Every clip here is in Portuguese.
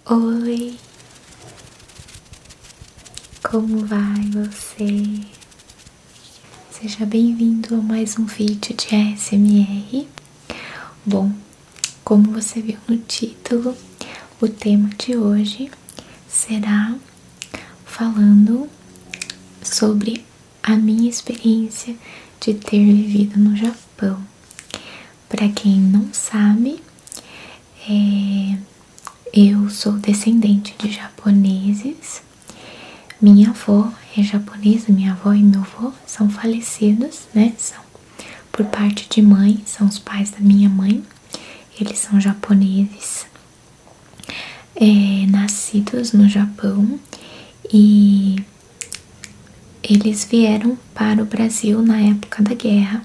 Oi, como vai você? Seja bem-vindo a mais um vídeo de ASMR. Bom, como você viu no título, o tema de hoje será falando sobre a minha experiência de ter vivido no Japão. Para quem não sabe, eu sou descendente de japoneses. Minha avó é japonesa, minha avó e meu avô são falecidos, né? São por parte de mãe, são os pais da minha mãe. Eles são japoneses, nascidos no Japão, e eles vieram para o Brasil na época da guerra.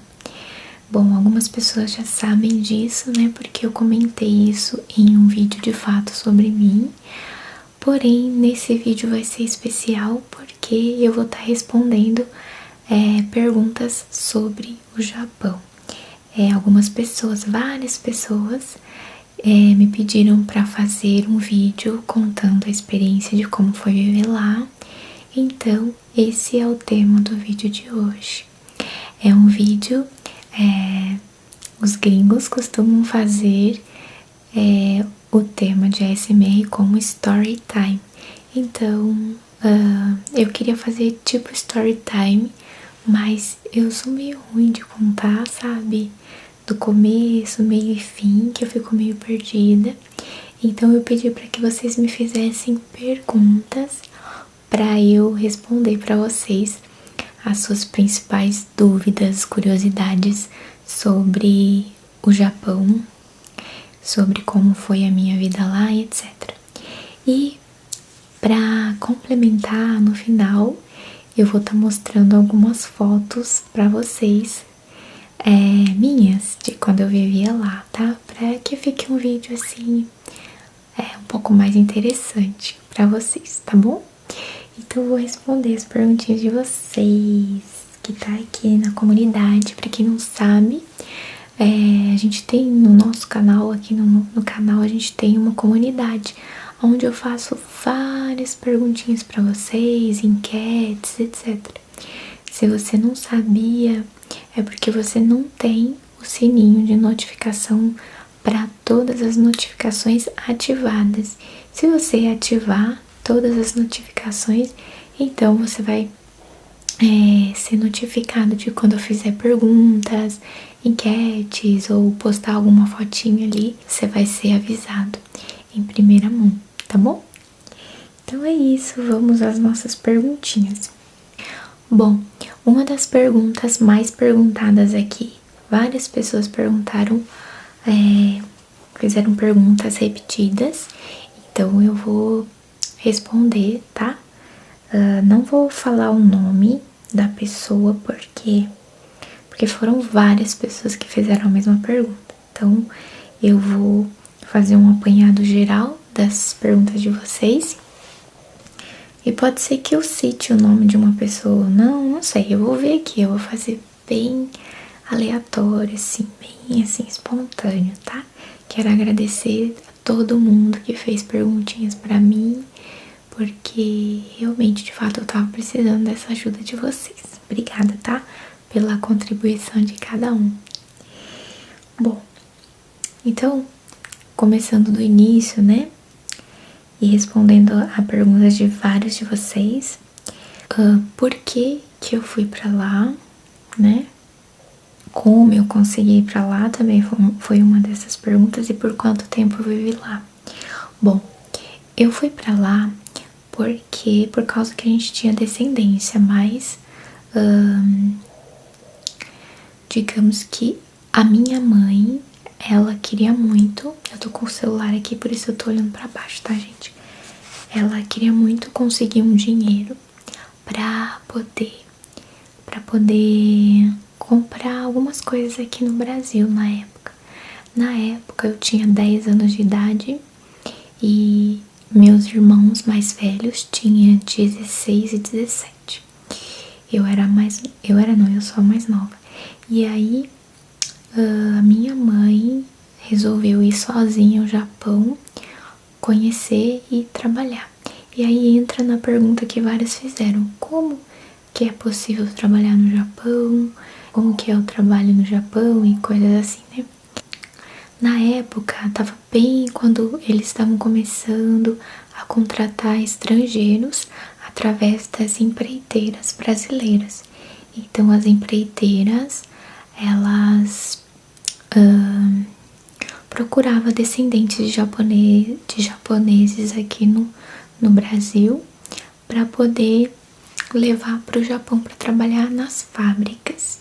Bom, algumas pessoas já sabem disso, né? Porque eu comentei isso em um vídeo de fato sobre mim. Porém, nesse vídeo vai ser especial porque eu vou estar respondendo perguntas sobre o Japão. Algumas pessoas, várias pessoas, me pediram para fazer um vídeo contando a experiência de como foi viver lá. Então, esse é o tema do vídeo de hoje. É um vídeo, os gringos costumam fazer o tema de ASMR como story time. Então, eu queria fazer tipo story time, mas eu sou meio ruim de contar, sabe? Do começo, meio e fim, que eu fico meio perdida. Então eu pedi para que vocês me fizessem perguntas para eu responder para vocês as suas principais dúvidas, curiosidades sobre o Japão, sobre como foi a minha vida lá e etc. E para complementar, no final eu vou estar mostrando algumas fotos para vocês, minhas, de quando eu vivia lá, tá? Para que fique um vídeo assim um pouco mais interessante para vocês, tá bom? Então eu vou responder as perguntinhas de vocês que tá aqui na comunidade. Para quem não sabe, a gente tem no nosso canal, aqui no canal, a gente tem uma comunidade onde eu faço várias perguntinhas para vocês, enquetes, etc. Se você não sabia, é porque você não tem o sininho de notificação para todas as notificações ativadas. Se você ativar todas as notificações, então você vai ser notificado de quando eu fizer perguntas, enquetes ou postar alguma fotinha ali, você vai ser avisado em primeira mão, tá bom? Então é isso, vamos às nossas perguntinhas. Bom, uma das perguntas mais perguntadas aqui, várias pessoas perguntaram, fizeram perguntas repetidas, então eu vou responder, tá? Não vou falar o nome da pessoa porque foram várias pessoas que fizeram a mesma pergunta. Então eu vou fazer um apanhado geral das perguntas de vocês. E pode ser que eu cite o nome de uma pessoa. Não sei, eu vou ver aqui, eu vou fazer bem aleatório, assim, bem assim, espontâneo, tá? Quero agradecer a todo mundo que fez perguntinhas pra mim, porque realmente, de fato, eu tava precisando dessa ajuda de vocês. Obrigada, tá? Pela contribuição de cada um. Bom, então, começando do início, né? E respondendo a perguntas de vários de vocês. Por que eu fui pra lá, né? Como eu consegui ir pra lá também foi uma dessas perguntas, e por quanto tempo eu vivi lá. Bom, eu fui pra lá por causa que a gente tinha descendência, mas digamos que a minha mãe, ela queria muito, eu tô com o celular aqui, por isso eu tô olhando pra baixo, tá, gente? Ela queria muito conseguir um dinheiro pra poder comprar algumas coisas aqui no Brasil na época. Na época eu tinha 10 anos de idade e meus irmãos mais velhos tinham 16 e 17. Eu sou a mais nova. E aí a minha mãe resolveu ir sozinha ao Japão conhecer e trabalhar. E aí entra na pergunta que várias fizeram: como que é possível trabalhar no Japão? Como que é o trabalho no Japão e coisas assim, né? Na época, tava bem quando eles estavam começando a contratar estrangeiros através das empreiteiras brasileiras. Então, as empreiteiras, elas procuravam descendentes de japoneses aqui no Brasil para poder levar para o Japão para trabalhar nas fábricas.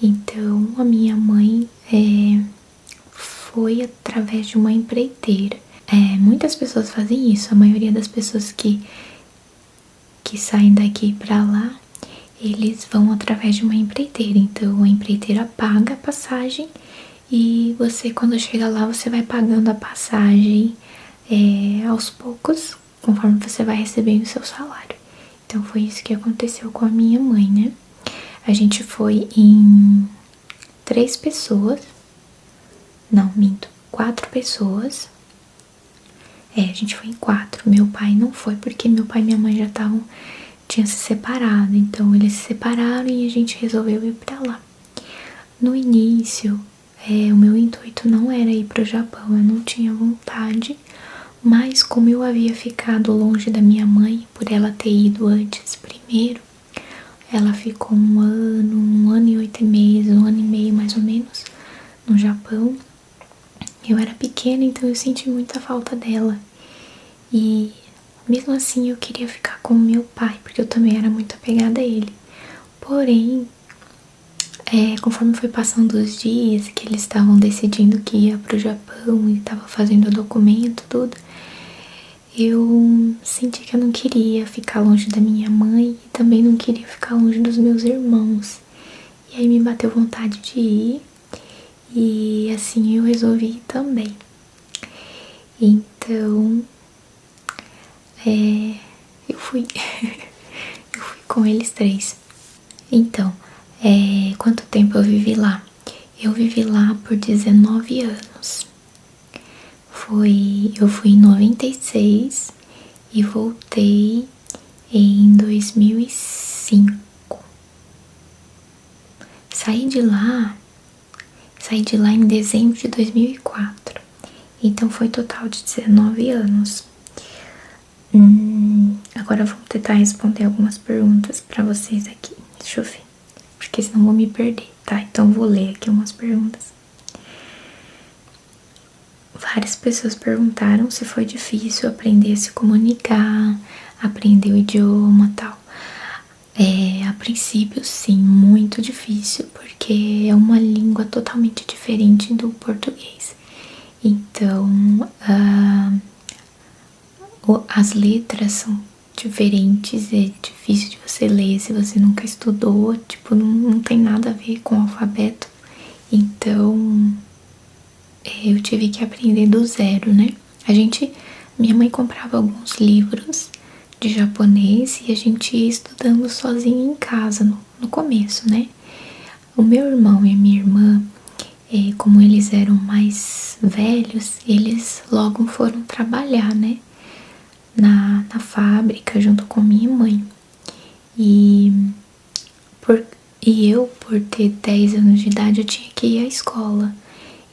Então, a minha mãe foi através de uma empreiteira. Muitas pessoas fazem isso, a maioria das pessoas que saem daqui para lá, eles vão através de uma empreiteira. Então, a empreiteira paga a passagem e você, quando chega lá, você vai pagando a passagem aos poucos, conforme você vai recebendo o seu salário. Então, foi isso que aconteceu com a minha mãe, né? A gente foi em 3 pessoas. Não, minto. 4 pessoas. A gente foi em 4. Meu pai não foi, porque meu pai e minha mãe já tinham se separado. Então, eles se separaram e a gente resolveu ir pra lá. No início, o meu intuito não era ir pro Japão. Eu não tinha vontade. Mas, como eu havia ficado longe da minha mãe, por ela ter ido antes primeiro, ela ficou 1 ano e 8 meses, 1 ano e meio mais ou menos, no Japão. Eu era pequena, então eu senti muita falta dela. E mesmo assim eu queria ficar com meu pai, porque eu também era muito apegada a ele. Porém, conforme foi passando os dias, que eles estavam decidindo que ia pro Japão e tava fazendo o documento, tudo, eu senti que eu não queria ficar longe da minha mãe e também não queria ficar longe dos meus irmãos. E aí me bateu vontade de ir e assim eu resolvi ir também. Então, eu fui. Eu fui com eles 3. Então, quanto tempo eu vivi lá? Eu vivi lá por 19 anos. Eu fui em 96 e voltei em 2005. Saí de lá em dezembro de 2004. Então foi total de 19 anos. Agora eu vou tentar responder algumas perguntas pra vocês aqui. Deixa eu ver, porque senão eu vou me perder, tá? Então vou ler aqui umas perguntas. Várias pessoas perguntaram se foi difícil aprender a se comunicar, aprender o idioma e tal. A princípio, sim, muito difícil, porque é uma língua totalmente diferente do português. Então, as letras são diferentes, é difícil de você ler se você nunca estudou, tipo, não tem nada a ver com o alfabeto. Então, eu tive que aprender do zero, né? Minha mãe comprava alguns livros de japonês e a gente ia estudando sozinho em casa no começo, né? O meu irmão e a minha irmã, como eles eram mais velhos, eles logo foram trabalhar, né? Na fábrica junto com minha mãe. E eu, por ter 10 anos de idade, eu tinha que ir à escola.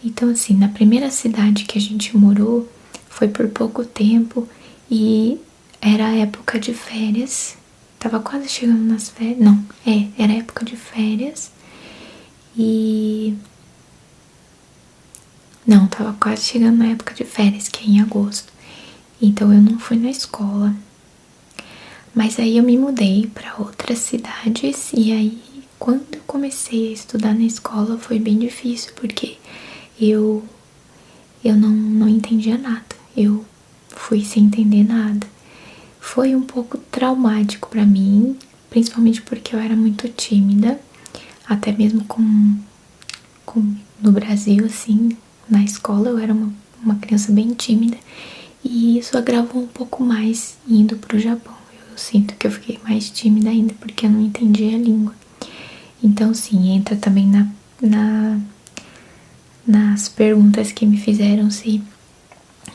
Então, assim, na primeira cidade que a gente morou, foi por pouco tempo e era época de férias. Tava quase chegando nas férias. Não, era época de férias. Não, tava quase chegando na época de férias, que é em agosto. Então eu não fui na escola. Mas aí eu me mudei para outras cidades e aí quando eu comecei a estudar na escola foi bem difícil, porque eu não entendia nada. Eu fui sem entender nada. Foi um pouco traumático pra mim, principalmente porque eu era muito tímida, até mesmo no Brasil, assim, na escola eu era uma criança bem tímida e isso agravou um pouco mais indo pro Japão. Eu sinto que eu fiquei mais tímida ainda porque eu não entendia a língua. Então, sim, entra também nas perguntas que me fizeram se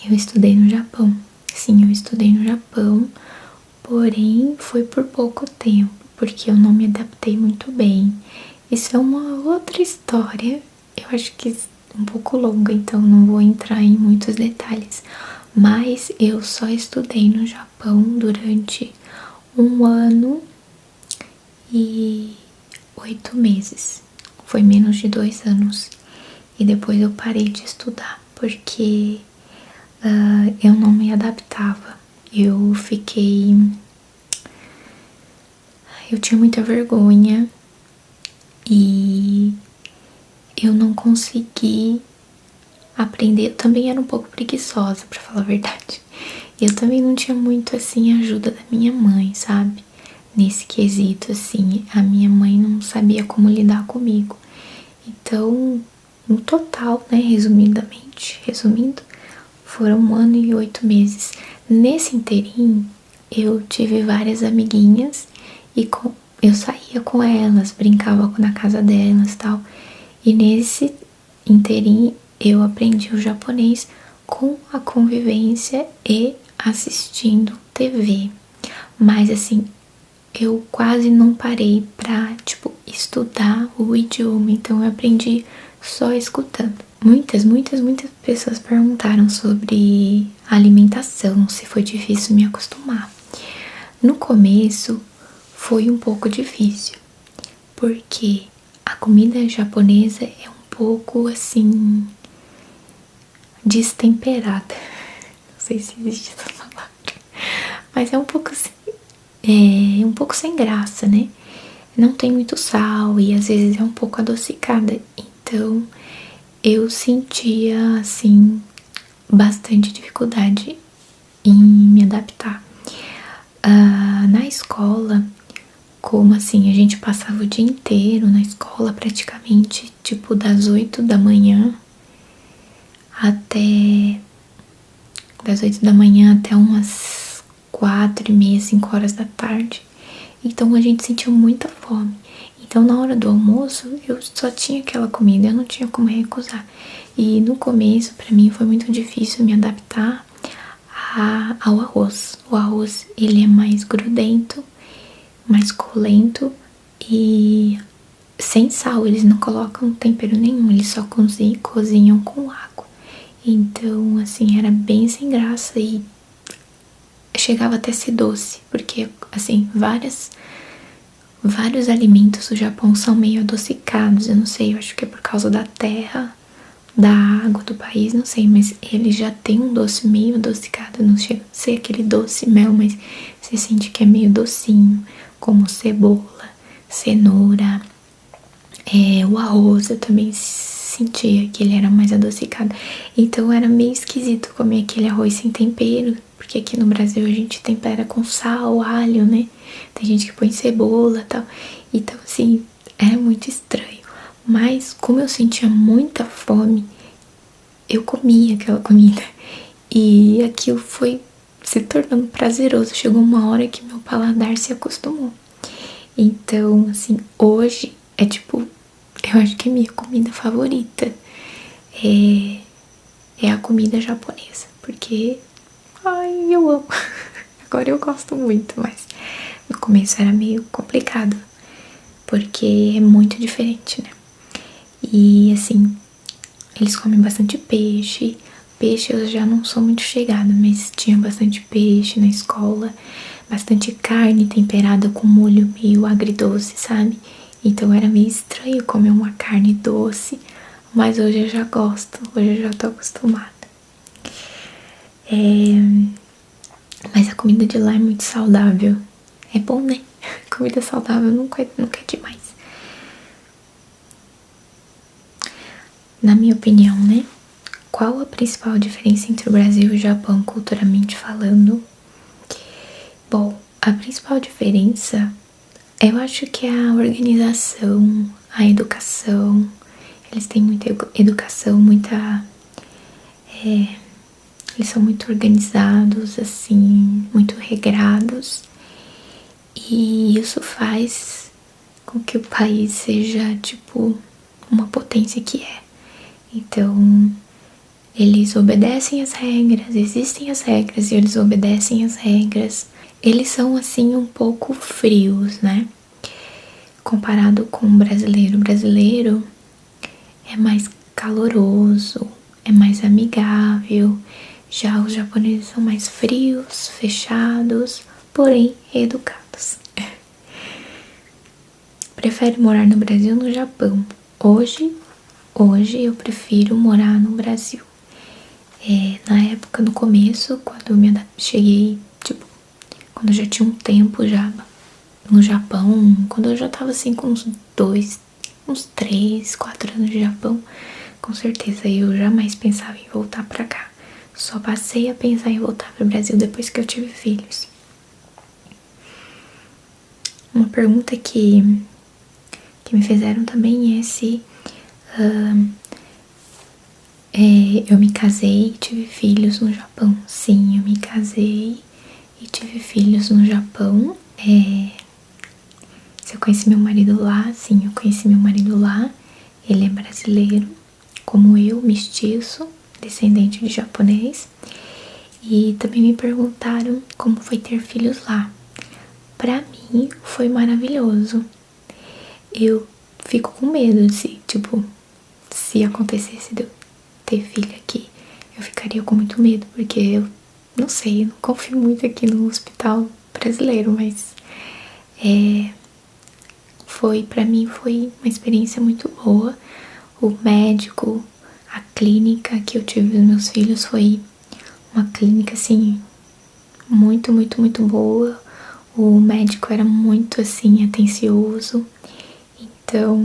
Eu estudei no Japão. Sim, eu estudei no Japão, porém foi por pouco tempo, porque eu não me adaptei muito bem. Isso é uma outra história, eu acho que um pouco longa, então não vou entrar em muitos detalhes. Mas eu só estudei no Japão durante 1 ano e 8 meses. Foi menos de 2 anos. E depois eu parei de estudar, porque eu não me adaptava. Eu tinha muita vergonha e eu não consegui aprender. Eu também era um pouco preguiçosa, pra falar a verdade. Eu também não tinha muito, assim, ajuda da minha mãe, sabe? Nesse quesito, assim, a minha mãe não sabia como lidar comigo. Então, no total, né, resumindo, foram 1 ano e 8 meses. Nesse inteirinho, eu tive várias amiguinhas e eu saía com elas, brincava na casa delas e tal. E nesse inteirinho, eu aprendi o japonês com a convivência e assistindo TV. Mas assim, eu quase não parei pra, tipo, estudar o idioma, então eu aprendi só escutando. Muitas pessoas perguntaram sobre alimentação, se foi difícil me acostumar. No começo foi um pouco difícil, porque a comida japonesa é um pouco assim destemperada. Não sei se existe essa palavra, mas é um pouco assim, um pouco sem graça, né? Não tem muito sal e às vezes é um pouco adocicada. Então eu sentia assim bastante dificuldade em me adaptar. Na escola, como assim, a gente passava o dia inteiro na escola praticamente, tipo das 8 da manhã até umas 4h30, 5 horas da tarde. Então a gente sentiu muita fome. Então na hora do almoço eu só tinha aquela comida, eu não tinha como recusar. E no começo pra mim foi muito difícil me adaptar ao arroz. O arroz ele é mais grudento, mais colento e sem sal, eles não colocam tempero nenhum, eles só cozinham com água. Então assim era bem sem graça e chegava até a ser doce, porque assim vários alimentos do Japão são meio adocicados. Eu não sei, eu acho que é por causa da terra, da água do país, não sei, mas ele já tem um doce meio adocicado. Não chega a ser aquele doce mel, mas você sente que é meio docinho, como cebola, cenoura, o arroz. Eu também sentia que ele era mais adocicado. Então era meio esquisito comer aquele arroz sem tempero, porque aqui no Brasil a gente tempera com sal, alho, né? Tem gente que põe cebola e tal. Então assim, era muito estranho. Mas como eu sentia muita fome, eu comia aquela comida. E aquilo foi se tornando prazeroso. Chegou uma hora que meu paladar se acostumou. Então, assim, hoje é tipo, eu acho que a minha comida favorita é a comida japonesa. Porque, ai, eu amo. Agora eu gosto muito, mas no começo era meio complicado, porque é muito diferente, né? E assim, eles comem bastante peixe. Peixe eu já não sou muito chegada, mas tinha bastante peixe na escola. Bastante carne temperada com molho meio agridoce, sabe? Então era meio estranho comer uma carne doce, mas hoje eu já gosto, hoje eu já tô acostumada. Mas a comida de lá é muito saudável. É bom, né? Comida saudável nunca é demais. Na minha opinião, né? Qual a principal diferença entre o Brasil e o Japão, culturalmente falando? Bom, a principal diferença, eu acho que é a organização, a educação. Eles têm muita educação, eles são muito organizados, assim, muito regrados. E isso faz com que o país seja, tipo, uma potência que é. Então, Eles obedecem as regras, existem as regras e eles obedecem as regras. Eles são assim um pouco frios, né? Comparado com o brasileiro. O brasileiro é mais caloroso, é mais amigável. Já os japoneses são mais frios, fechados, porém educados. Prefere morar no Brasil ou no Japão? Hoje eu prefiro morar no Brasil. Na época, no começo, quando eu cheguei, tipo, quando eu já tinha um tempo já no Japão, quando eu já tava assim com uns 3, 4 anos de Japão, com certeza eu jamais pensava em voltar pra cá. Só passei a pensar em voltar pro Brasil depois que eu tive filhos. Uma pergunta que me fizeram também é se eu me casei e tive filhos no Japão. Sim, eu me casei e tive filhos no Japão. Se eu conheci meu marido lá, sim, eu conheci meu marido lá. Ele é brasileiro, como eu, mestiço, descendente de japonês. E também me perguntaram como foi ter filhos lá. Pra mim, foi maravilhoso. Eu fico com medo se acontecesse de eu ter filho aqui, eu ficaria com muito medo, porque eu não sei, eu não confio muito aqui no hospital brasileiro, mas pra mim foi uma experiência muito boa. O médico, a clínica que eu tive os meus filhos foi uma clínica assim muito, muito, muito boa. O médico era muito assim atencioso, então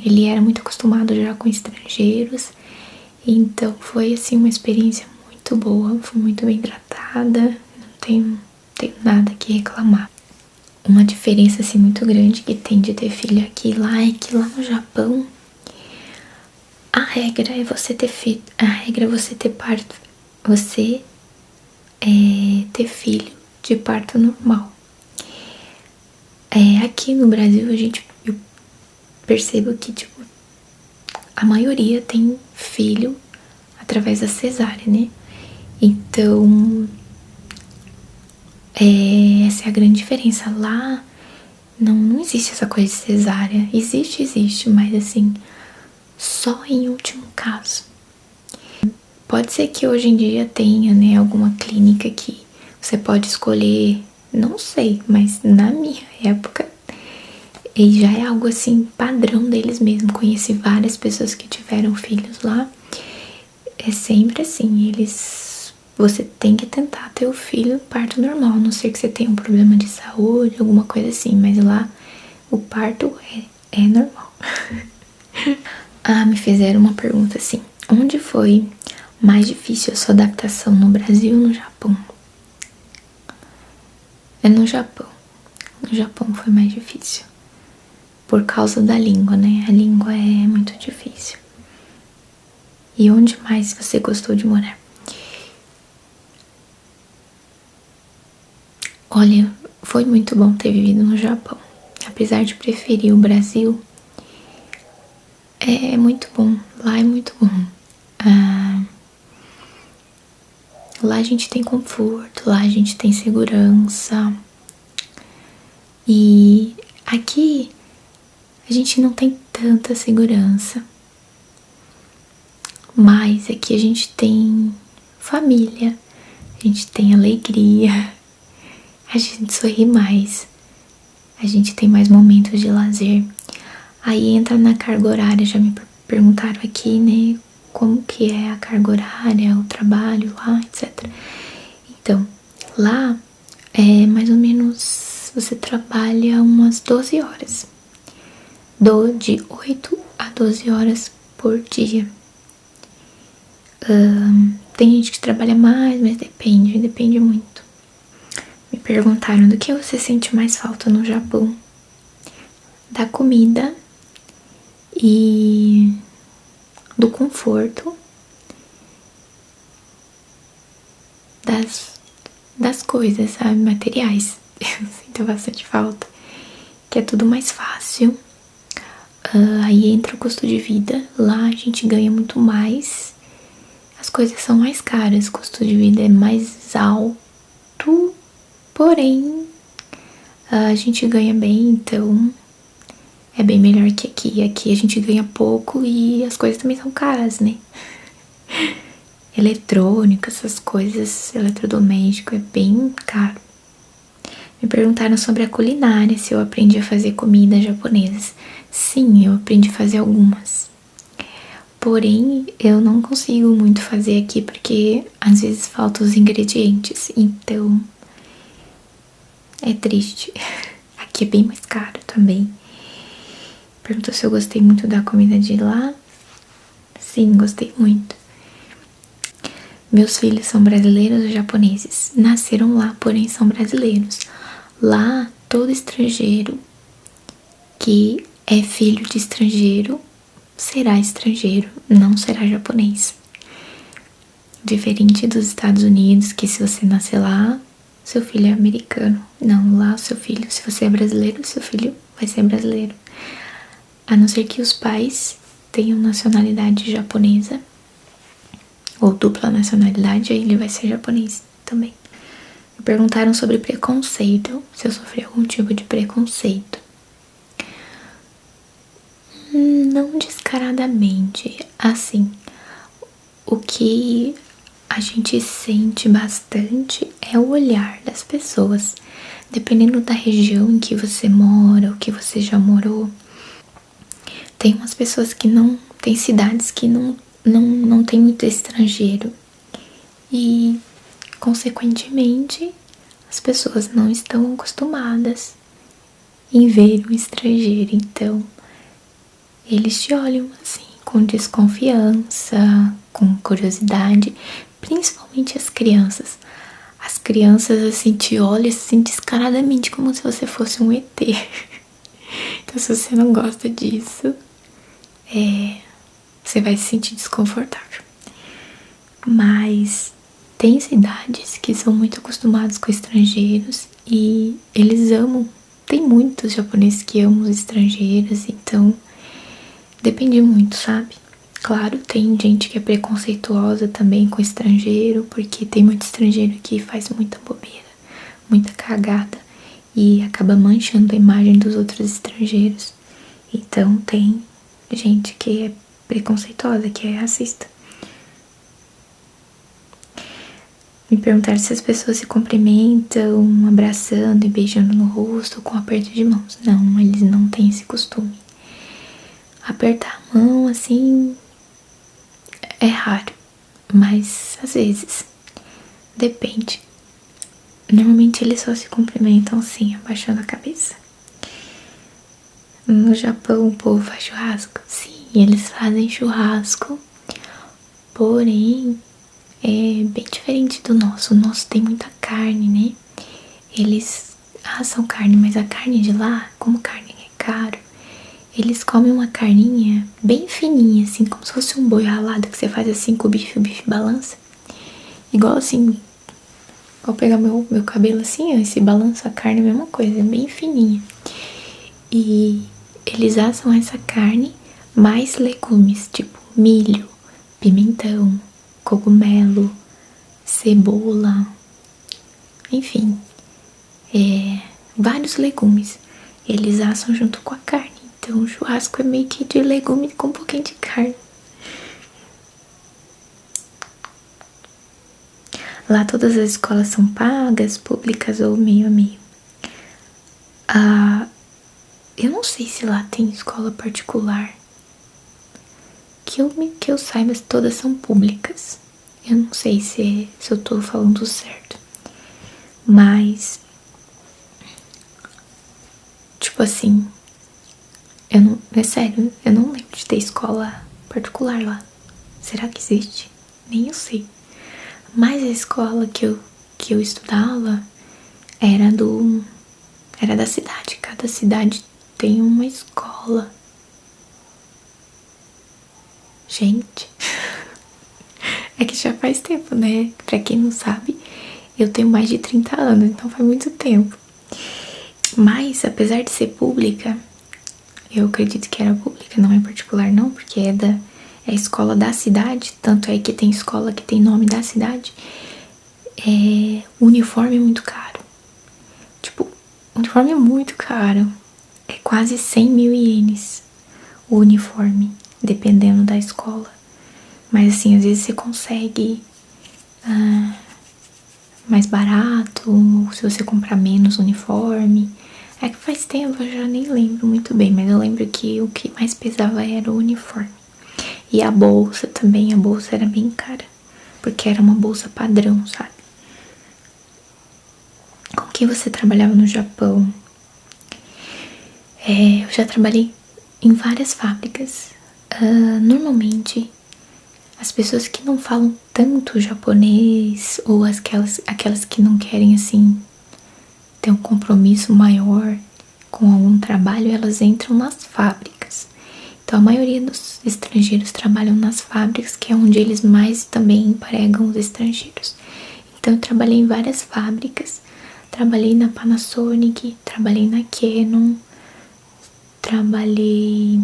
ele era muito acostumado já com estrangeiros, então foi assim uma experiência muito boa, fui muito bem tratada, não tenho nada que reclamar. Uma diferença assim muito grande que tem de ter filho aqui e lá é que lá no Japão a regra é você ter filho, a regra é você ter parto, ter filho de parto normal. Aqui no Brasil eu percebo que tipo a maioria tem filho através da cesárea, né? Então essa é a grande diferença. Lá não existe essa coisa de cesárea. Existe, mas assim, só em último caso. Pode ser que hoje em dia tenha, né, alguma clínica que você pode escolher, não sei, mas na minha época e já é algo assim padrão deles mesmo. Conheci várias pessoas que tiveram filhos lá. É sempre assim, você tem que tentar ter o filho parto normal, a não ser que você tenha um problema de saúde, alguma coisa assim, mas lá o parto é normal. Me fizeram uma pergunta assim: onde foi mais difícil a sua adaptação, no Brasil ou no Japão? No Japão. No Japão foi mais difícil. Por causa da língua, né? A língua é muito difícil. E onde mais você gostou de morar? Olha, foi muito bom ter vivido no Japão. Apesar de preferir o Brasil, é muito bom. Lá é muito bom. Lá a gente tem conforto, lá a gente tem segurança. E aqui a gente não tem tanta segurança. Mas aqui a gente tem família, a gente tem alegria, a gente sorri mais, a gente tem mais momentos de lazer. Aí entra na carga horária, já me perguntaram aqui, né, como que é a carga horária, o trabalho lá, etc. Então, lá é mais ou menos, você trabalha umas 12 horas, de 8 a 12 horas por dia. Tem gente que trabalha mais, mas depende muito. Me perguntaram do que você sente mais falta no Japão. Da comida e do conforto, das coisas, sabe, materiais. Eu sinto bastante falta, que é tudo mais fácil. Aí entra o custo de vida. Lá a gente ganha muito mais. as coisas são mais caras, o custo de vida é mais alto, porém a gente ganha bem, então é bem melhor que aqui. Aqui a gente ganha pouco e as coisas também são caras, né? Eletrônica, essas coisas, eletrodoméstico é bem caro. Me perguntaram sobre a culinária, se eu aprendi a fazer comidas japonesas. Sim, eu aprendi a fazer algumas. Porém, eu não consigo muito fazer aqui porque às vezes faltam os ingredientes. Então, é triste. Aqui é bem mais caro também. Perguntou se eu gostei muito da comida de lá. Sim, gostei muito. Meus filhos são brasileiros ou japoneses? Nasceram lá, porém são brasileiros. Lá, todo estrangeiro que é filho de estrangeiro será estrangeiro, não será japonês. Diferente dos Estados Unidos, que se você nascer lá, seu filho é americano. Não, lá seu filho, se você é brasileiro, seu filho vai ser brasileiro. A não ser que os pais tenham nacionalidade japonesa ou dupla nacionalidade, aí ele vai ser japonês também. Me perguntaram sobre preconceito, se eu sofri algum tipo de preconceito. Não descaradamente, assim, o que a gente sente bastante é o olhar das pessoas. Dependendo da região em que você mora, ou que você já morou, tem umas pessoas que não, tem cidades que não tem muito estrangeiro. E, consequentemente, as pessoas não estão acostumadas em ver um estrangeiro. Então, eles te olham assim, com desconfiança, com curiosidade, principalmente as crianças. As crianças, assim, te olham assim, descaradamente, como se você fosse um ET. Então, se você não gosta disso, você vai se sentir desconfortável. Mas tem cidades que são muito acostumadas com estrangeiros e eles amam. Tem muitos japoneses que amam os estrangeiros, então depende muito, sabe? Claro, tem gente que é preconceituosa também com estrangeiro, porque tem muito estrangeiro que faz muita bobeira, muita cagada e acaba manchando a imagem dos outros estrangeiros. Então tem gente que é preconceituosa, que é racista. Me perguntaram se as pessoas se cumprimentam abraçando e beijando no rosto com aperto de mãos. Não, eles não têm esse costume. Apertar a mão, assim, é raro, mas às vezes, depende. Normalmente eles só se cumprimentam assim, abaixando a cabeça. No Japão o povo faz churrasco? Sim, eles fazem churrasco, porém é bem diferente do nosso. O nosso tem muita carne, né? Eles assam carne, mas a carne de lá, como carne é caro, eles comem uma carninha bem fininha, assim, como se fosse um boi ralado que você faz assim com o bife balança. Igual assim, ao pegar meu cabelo assim, ó, esse balança a carne, a mesma coisa, bem fininha. E eles assam essa carne mais legumes, tipo milho, pimentão, cogumelo, cebola, enfim, vários legumes. Eles assam junto com a carne. Então o churrasco é meio que de legumes com um pouquinho de carne. Lá todas as escolas são pagas, públicas ou meio a meio. Eu não sei se lá tem escola particular. Que eu saiba, todas são públicas. Eu não sei se eu tô falando certo. Mas, tipo assim, é sério, eu não lembro de ter escola particular lá. Será que existe? Nem eu sei. Mas a escola que eu estudava era da cidade. Cada cidade tem uma escola. Gente, é que já faz tempo, né? Pra quem não sabe, eu tenho mais de 30 anos, então faz muito tempo. Mas, apesar de ser pública, eu acredito que era pública, não é particular não, porque é é a escola da cidade, tanto é que tem escola que tem nome da cidade, o uniforme é muito caro. Tipo, o uniforme é muito caro. É quase 100 mil ienes o uniforme, dependendo da escola. Mas assim, às vezes você consegue mais barato, se você comprar menos uniforme. É que faz tempo, eu já nem lembro muito bem, mas eu lembro que o que mais pesava era o uniforme. E a bolsa também, a bolsa era bem cara, porque era uma bolsa padrão, sabe? Com que você trabalhava no Japão? Eu já trabalhei em várias fábricas. Normalmente, as pessoas que não falam tanto japonês, ou aquelas que não querem, assim, ter um compromisso maior com algum trabalho, elas entram nas fábricas. Então, a maioria dos estrangeiros trabalham nas fábricas, que é onde eles mais também empregam os estrangeiros. Então, eu trabalhei em várias fábricas. Trabalhei na Panasonic, trabalhei na Canon, trabalhei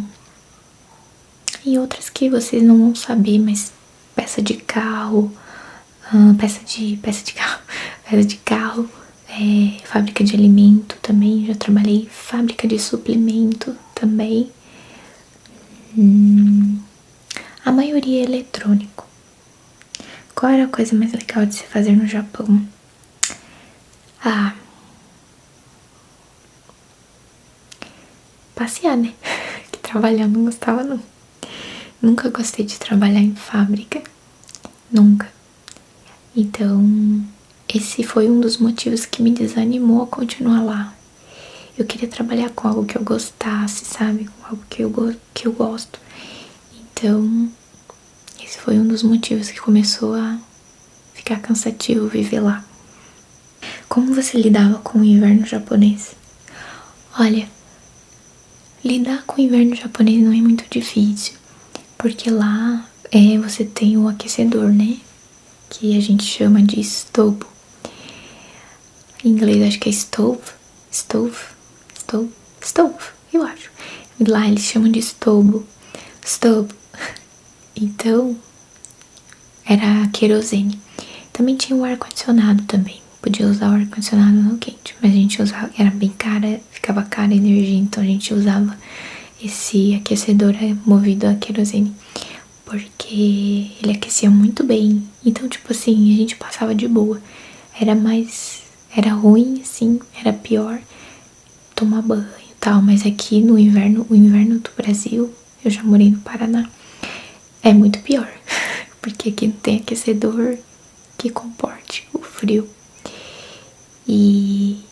em outras que vocês não vão saber, mas peça de carro, peça de carro, fábrica de alimento também, já trabalhei, fábrica de suplemento também. A maioria é eletrônico. Qual era a coisa mais legal de se fazer no Japão? Passear, né? Que trabalhar não gostava, não. Nunca gostei de trabalhar em fábrica. Nunca. Então, esse foi um dos motivos que me desanimou a continuar lá. Eu queria trabalhar com algo que eu gostasse, sabe? Com algo que eu gosto. Então, esse foi um dos motivos que começou a ficar cansativo viver lá. Como você lidava com o inverno japonês? Olha, lidar com o inverno japonês não é muito difícil, porque lá você tem o aquecedor, né? Que a gente chama de estobo. Em inglês acho que é stove, eu acho. Lá eles chamam de stove. Então, era querosene. Também tinha o ar-condicionado também. Podia usar o ar-condicionado no quente, mas a gente usava, era bem cara, ficava cara a energia, então a gente usava esse aquecedor movido a querosene, porque ele aquecia muito bem. Então, tipo assim, a gente passava de boa. Era ruim, assim, era pior tomar banho e tal, mas aqui no inverno, o inverno do Brasil, eu já morei no Paraná, é muito pior, porque aqui não tem aquecedor que comporte o frio. E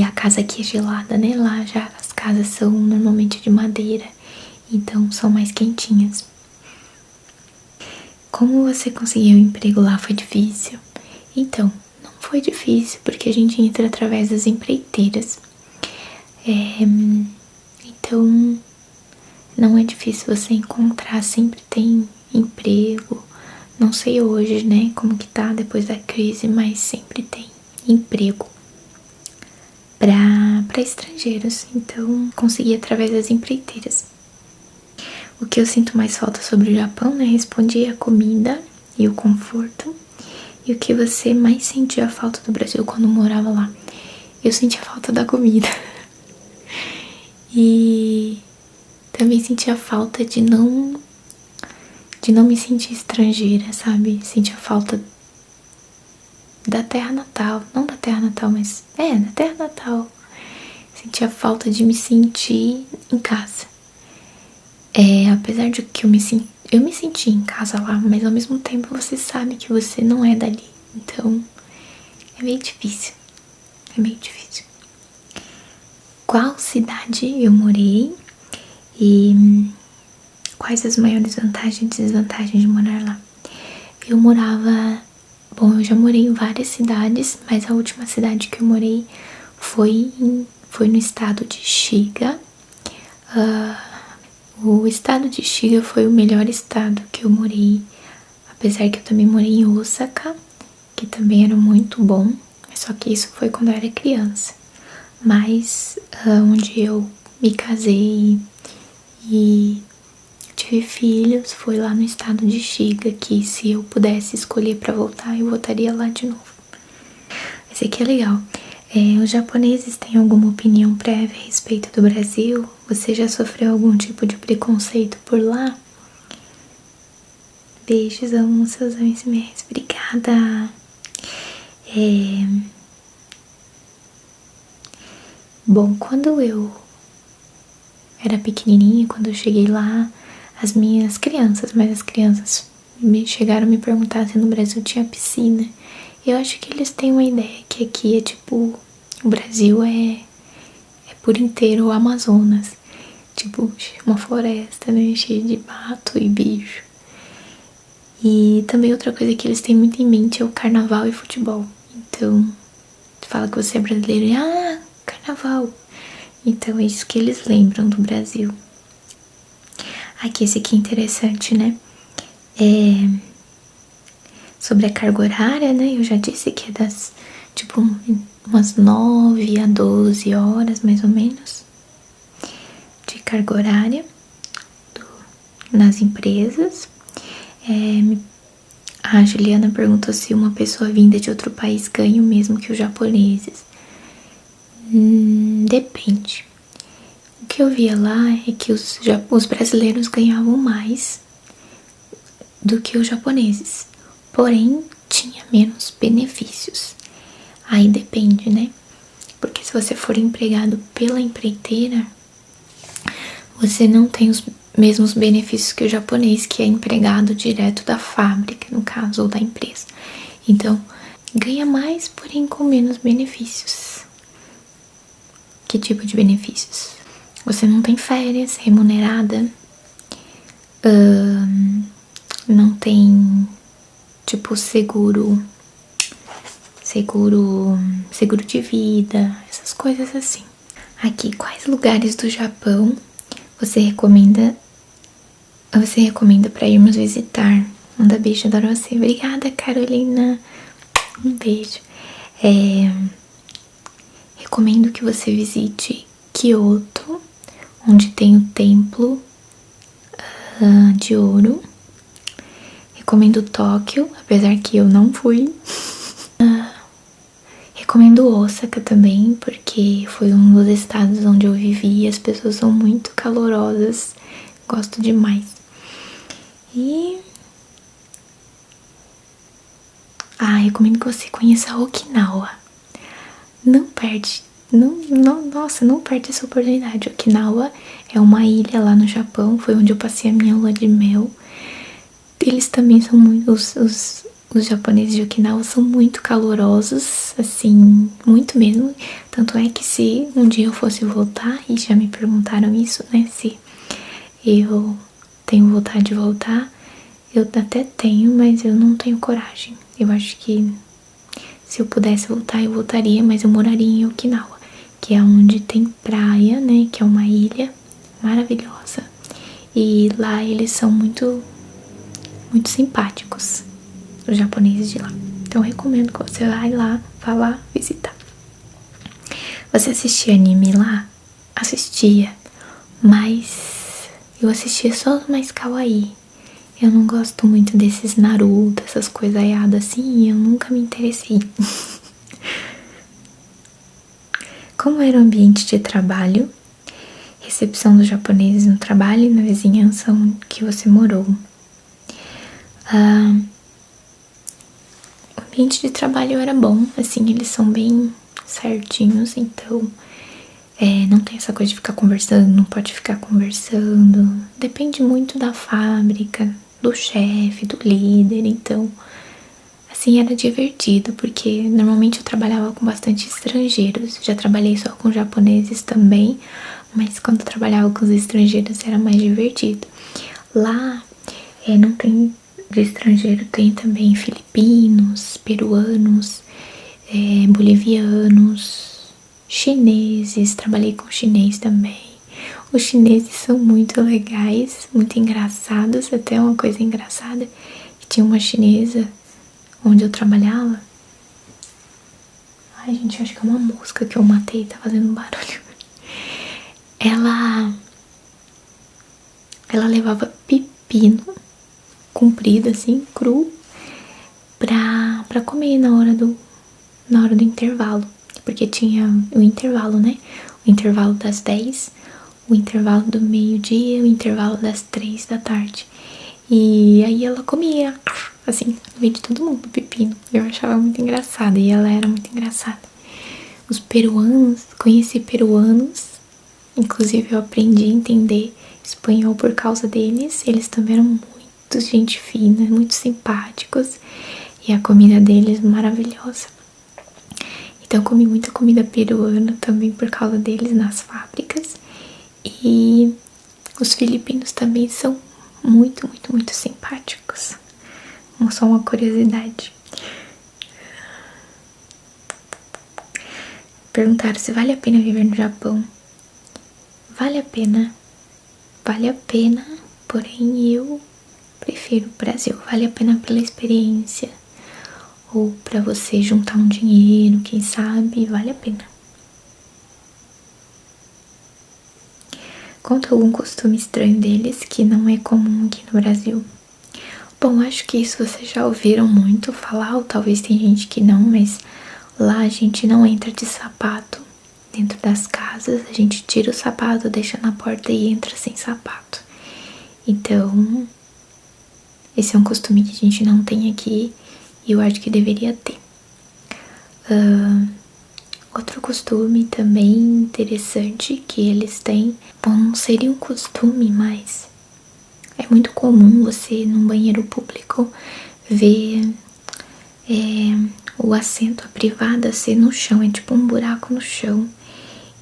a casa aqui é gelada, né? Lá já as casas são normalmente de madeira, então são mais quentinhas. Como você conseguiu um emprego lá? Foi difícil? Então, não foi difícil, porque a gente entra através das empreiteiras. Então, não é difícil você encontrar, sempre tem emprego. Não sei hoje, né, como que tá depois da crise, mas sempre tem emprego para estrangeiros. Então, consegui através das empreiteiras. O que eu sinto mais falta sobre o Japão, né? Respondi a comida e o conforto. E o que você mais sentia falta do Brasil quando morava lá? Eu sentia falta da comida. E também sentia falta de não me sentir estrangeira, sabe? Sentia falta da terra natal. Não da terra natal, mas da terra natal. Sentia falta de me sentir em casa. Apesar de que eu me senti em casa lá, mas ao mesmo tempo você sabe que você não é dali. Então, é meio difícil. Qual cidade eu morei e quais as maiores vantagens e desvantagens de morar lá? Eu já morei em várias cidades, mas a última cidade que eu morei foi no estado de Shiga. O estado de Shiga foi o melhor estado que eu morei, apesar que eu também morei em Osaka, que também era muito bom, só que isso foi quando eu era criança. Mas onde eu me casei e tive filhos foi lá no estado de Shiga, que se eu pudesse escolher pra voltar, eu voltaria lá de novo. Esse aqui é legal. Os japoneses têm alguma opinião prévia a respeito do Brasil? Você já sofreu algum tipo de preconceito por lá? Beijos, amo seus ASMRs. Obrigada. Bom, quando eu era pequenininha, quando eu cheguei lá, as minhas crianças, mas as crianças chegaram a me perguntar se no Brasil tinha piscina. Eu acho que eles têm uma ideia que aqui é tipo, o Brasil é por inteiro o Amazonas. Tipo, uma floresta, né, cheia de mato e bicho. E também outra coisa que eles têm muito em mente é o carnaval e futebol. Então, fala que você é brasileiro e carnaval. Então é isso que eles lembram do Brasil. Aqui, esse aqui é interessante, né? Sobre a carga horária, né? Eu já disse que é das, tipo, umas 9 a 12 horas, mais ou menos, de carga horária nas empresas. A Juliana perguntou se uma pessoa vinda de outro país ganha o mesmo que os japoneses. Depende. O que eu via lá é que os brasileiros ganhavam mais do que os japoneses, porém tinha menos benefícios. Aí depende, né? Porque se você for empregado pela empreiteira, você não tem os mesmos benefícios que o japonês, que é empregado direto da fábrica, no caso, ou da empresa. Então, ganha mais, porém com menos benefícios. Que tipo de benefícios? Você não tem férias remunerada, não tem, tipo, seguro de vida, essas coisas assim. Aqui, quais lugares do Japão você recomenda para irmos visitar? Manda beijo, adoro você. Obrigada, Carolina. Um beijo. Recomendo que você visite Kyoto, onde tem o templo de ouro. Recomendo Tóquio, apesar que eu não fui. Recomendo Osaka também, porque foi um dos estados onde eu vivi e as pessoas são muito calorosas. Gosto demais. E... recomendo que você conheça Okinawa. Não perde. Nossa, não perde essa oportunidade. Okinawa é uma ilha lá no Japão. Foi onde eu passei a minha lua de mel. Eles também são muito... Os japoneses de Okinawa são muito calorosos, assim, muito mesmo. Tanto é que se um dia eu fosse voltar, e já me perguntaram isso, né, se eu tenho vontade de voltar, eu até tenho, mas eu não tenho coragem. Eu acho que se eu pudesse voltar, eu voltaria, mas eu moraria em Okinawa, que é onde tem praia, né, que é uma ilha maravilhosa. E lá eles são muito simpáticos, os japoneses de lá. Então eu recomendo que você vá lá visitar. Você assistia anime lá? Assistia, mas eu assistia só os mais kawaii. Eu não gosto muito desses Naruto, essas coisas aiadas assim, eu nunca me interessei. Como era o ambiente de trabalho? Recepção dos japoneses no trabalho e na vizinhança que você morou? O ambiente de trabalho era bom, assim, eles são bem certinhos, então não tem essa coisa de ficar conversando, não pode ficar conversando. Depende muito da fábrica, do chefe, do líder, então, assim, era divertido, porque normalmente eu trabalhava com bastante estrangeiros. Já trabalhei só com japoneses também, mas quando eu trabalhava com os estrangeiros era mais divertido. Lá, não tem de estrangeiro, tem também filipinos, peruanos, bolivianos, chineses, trabalhei com chinês também. Os chineses são muito legais, muito engraçados, até uma coisa engraçada, que tinha uma chinesa onde eu trabalhava. Ai, gente, acho que é uma mosca que eu matei, tá fazendo barulho. Ela levava pipi pepino comprido assim, cru, pra comer na hora do intervalo, porque tinha o intervalo, né? O intervalo das 10, o intervalo do meio-dia, o intervalo das 3 da tarde. E aí ela comia, assim, no meio de todo mundo, pepino. Eu achava muito engraçada e ela era muito engraçada. Os peruanos, conheci peruanos, inclusive eu aprendi a entender espanhol por causa deles. Eles também eram muito gente fina, muito simpáticos e a comida deles maravilhosa. Então eu comi muita comida peruana também por causa deles nas fábricas. E os filipinos também são muito, muito, muito simpáticos. Só uma curiosidade. Perguntaram se vale a pena viver no Japão. Vale a pena. Vale a pena, porém eu prefiro o Brasil. Vale a pena pela experiência. Ou pra você juntar um dinheiro, quem sabe, vale a pena. Conta algum costume estranho deles que não é comum aqui no Brasil. Bom, acho que isso vocês já ouviram muito falar, ou talvez tem gente que não, mas lá a gente não entra de sapato dentro das casas. A gente tira o sapato, deixa na porta e entra sem sapato. Então, esse é um costume que a gente não tem aqui e eu acho que deveria ter. Outro costume também interessante que eles têm, bom, não seria um costume, mas é muito comum você, num banheiro público, ver o assento, a privada, ser no chão, é tipo um buraco no chão.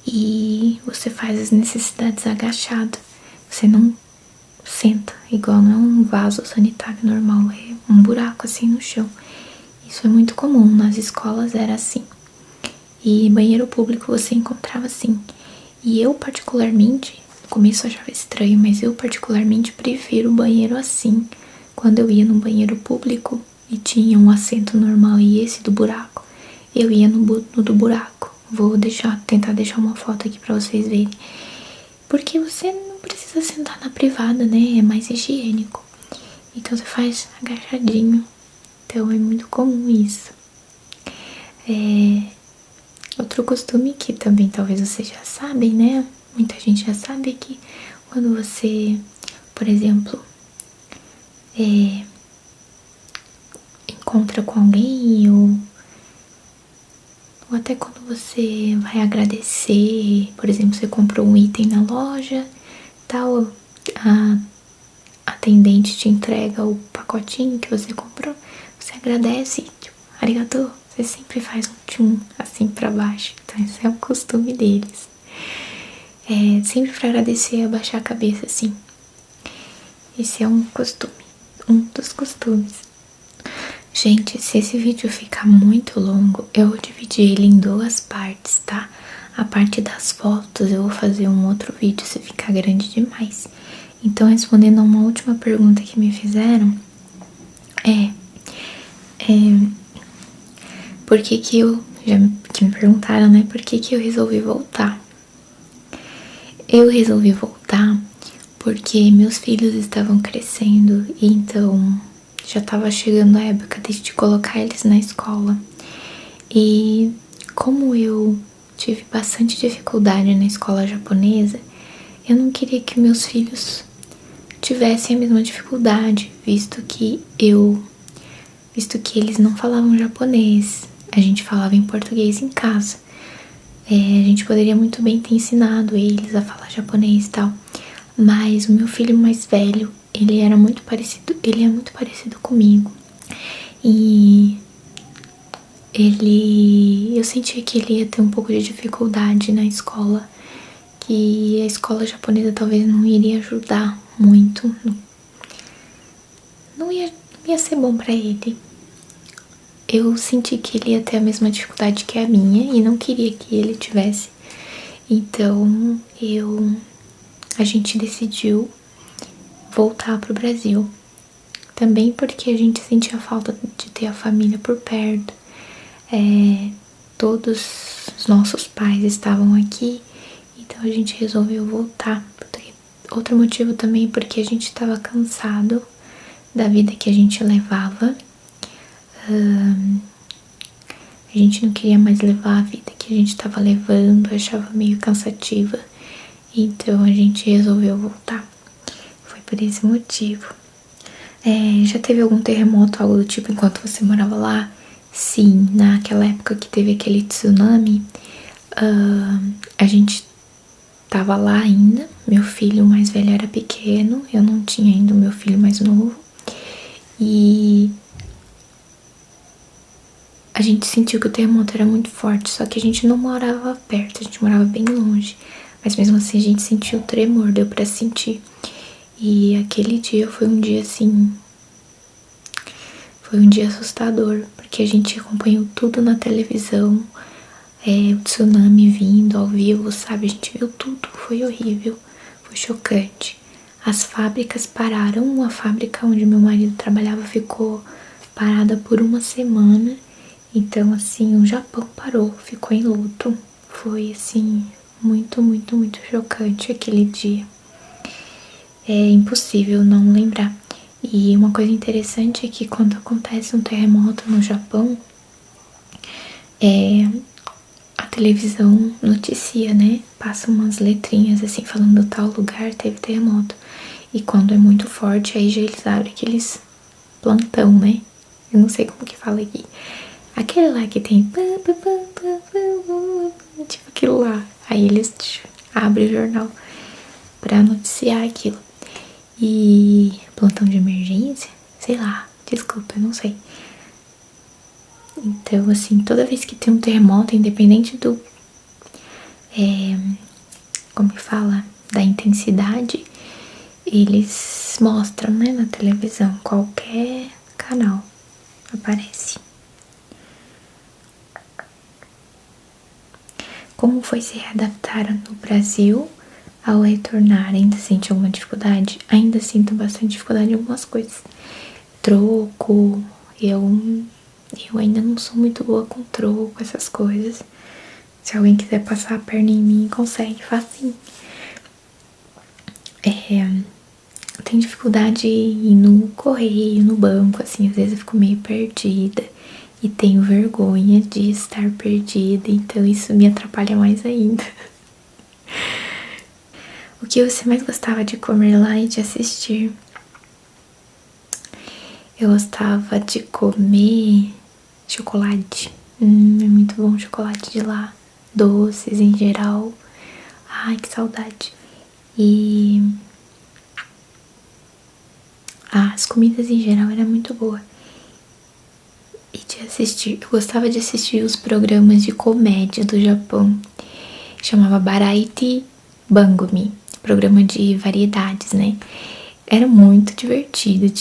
E você faz as necessidades agachado. Você não senta, igual não é um vaso sanitário normal, é um buraco assim no chão. Isso é muito comum, nas escolas era assim. E banheiro público você encontrava assim. E eu particularmente, no começo eu achava estranho, mas eu particularmente prefiro o banheiro assim. Quando eu ia no banheiro público e tinha um assento normal e esse do buraco, eu ia no do buraco. Vou tentar deixar uma foto aqui pra vocês verem. Porque você não precisa sentar na privada, né? É mais higiênico. Então você faz agachadinho. Então é muito comum isso. Outro costume que também talvez vocês já sabem, né? Muita gente já sabe é que quando você, por exemplo, encontra com alguém ou até quando você vai agradecer, por exemplo, você comprou um item na loja, tal, a atendente te entrega o pacotinho que você comprou, você agradece, tipo, arigato, você sempre faz um tchum assim pra baixo. Então esse é um costume deles. Sempre pra agradecer, abaixar a cabeça assim. Esse é um costume, um dos costumes. Gente, se esse vídeo ficar muito longo, eu vou dividir ele em duas partes, tá? A parte das fotos eu vou fazer um outro vídeo se ficar grande demais. Então, respondendo a uma última pergunta que me fizeram, por que que que me perguntaram, né? Por que que eu resolvi voltar? Eu resolvi voltar porque meus filhos estavam crescendo e então já estava chegando a época de colocar eles na escola. E como eu tive bastante dificuldade na escola japonesa, eu não queria que meus filhos tivessem a mesma dificuldade, visto que eles não falavam japonês, a gente falava em português em casa. A gente poderia muito bem ter ensinado eles a falar japonês e tal, mas o meu filho mais velho, ele é muito parecido comigo. E eu sentia que ele ia ter um pouco de dificuldade na escola, que a escola japonesa talvez não iria ajudar muito, não ia ser bom pra ele. Eu senti que ele ia ter a mesma dificuldade que a minha e não queria que ele tivesse. Então a gente decidiu voltar pro Brasil. Também porque a gente sentia falta de ter a família por perto. Todos os nossos pais estavam aqui, então a gente resolveu voltar. Porque outro motivo também porque a gente tava cansado da vida que a gente levava. A gente não queria mais levar a vida que a gente tava levando, achava meio cansativa. Então a gente resolveu voltar. Foi por esse motivo. Já teve algum terremoto, algo do tipo, enquanto você morava lá? Sim, naquela época que teve aquele tsunami, a gente tava lá ainda. Meu filho mais velho era pequeno, eu não tinha ainda o meu filho mais novo. E a gente sentiu que o terremoto era muito forte, só que a gente não morava perto, a gente morava bem longe. Mas mesmo assim a gente sentiu o tremor, deu pra sentir. E aquele dia foi um dia assim, foi um dia assustador, porque a gente acompanhou tudo na televisão, o tsunami vindo ao vivo, sabe? A gente viu tudo, foi horrível, foi chocante. As fábricas pararam, a fábrica onde meu marido trabalhava ficou parada por uma semana. Então, assim, o Japão parou, ficou em luto. Foi, assim, muito, muito, muito chocante aquele dia. É impossível não lembrar. E uma coisa interessante é que quando acontece um terremoto no Japão, a televisão noticia, né? Passa umas letrinhas assim falando tal lugar teve terremoto. E quando é muito forte, aí já eles abrem aqueles plantão, né? Eu não sei como que fala aqui. Aquele lá que tem tipo aquilo lá. Aí eles abrem o jornal pra noticiar aquilo. E plantão de emergência? Sei lá, desculpa, eu não sei. Então, assim, toda vez que tem um terremoto, independente do... como que fala? Da intensidade, eles mostram, né, na televisão. Qualquer canal aparece. Como foi se readaptar no Brasil ao retornar? Ainda sente alguma dificuldade? Ainda sinto bastante dificuldade em algumas coisas. Troco, eu ainda não sou muito boa com troco, essas coisas. Se alguém quiser passar a perna em mim, consegue, facinho. Tenho dificuldade em ir no correio, no banco, assim, às vezes eu fico meio perdida. E tenho vergonha de estar perdida, então isso me atrapalha mais ainda. O que você mais gostava de comer lá e de assistir? Eu gostava de comer chocolate. É muito bom o chocolate de lá. Doces em geral. Ai, que saudade. E as comidas em geral eram muito boas. E de assistir, eu gostava de assistir os programas de comédia do Japão. Chamava Baraity Bangumi, programa de variedades, né? Era muito divertido,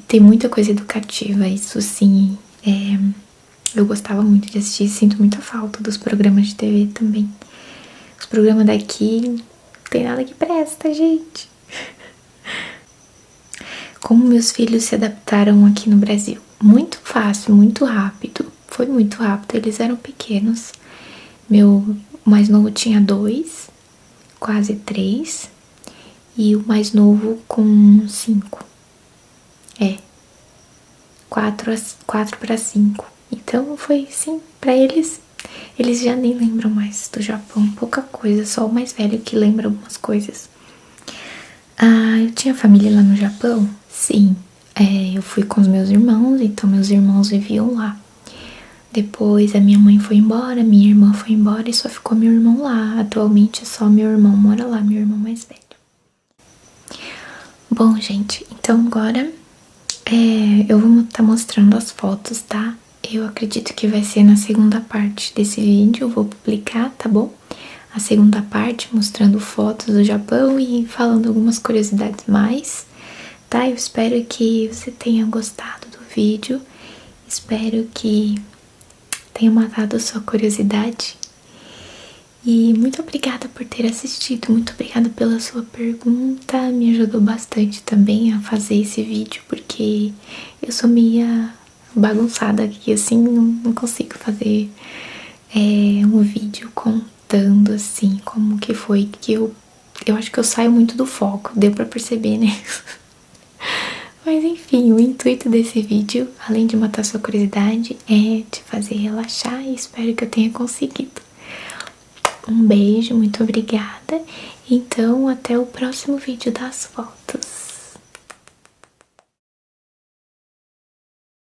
tem muita coisa educativa, isso sim, eu gostava muito de assistir, sinto muita falta dos programas de TV também. Os programas daqui não tem nada que presta, gente. Como meus filhos se adaptaram aqui no Brasil? Muito fácil, muito rápido. Foi muito rápido, eles eram pequenos. Meu mais novo tinha 2, quase 3. E o mais novo com 5. 4 para 5. Então foi sim, pra eles. Eles já nem lembram mais do Japão, pouca coisa, só o mais velho que lembra algumas coisas. Eu tinha família lá no Japão? Sim, eu fui com os meus irmãos, então meus irmãos viviam lá. Depois a minha mãe foi embora, minha irmã foi embora e só ficou meu irmão lá. Atualmente só meu irmão mora lá, meu irmão mais velho. Bom, gente, então agora eu vou estar mostrando as fotos, tá? Eu acredito que vai ser na segunda parte desse vídeo, eu vou publicar, tá bom? A segunda parte mostrando fotos do Japão e falando algumas curiosidades mais, tá? Eu espero que você tenha gostado do vídeo, espero que tenha matado a sua curiosidade. E muito obrigada por ter assistido, muito obrigada pela sua pergunta, me ajudou bastante também a fazer esse vídeo, porque eu sou meio bagunçada aqui, assim, não consigo fazer um vídeo contando, assim, como que foi que eu eu acho que eu saio muito do foco, deu pra perceber, né? Mas enfim, o intuito desse vídeo, além de matar sua curiosidade, é te fazer relaxar e espero que eu tenha conseguido. Um beijo, muito obrigada. Então, até o próximo vídeo das fotos.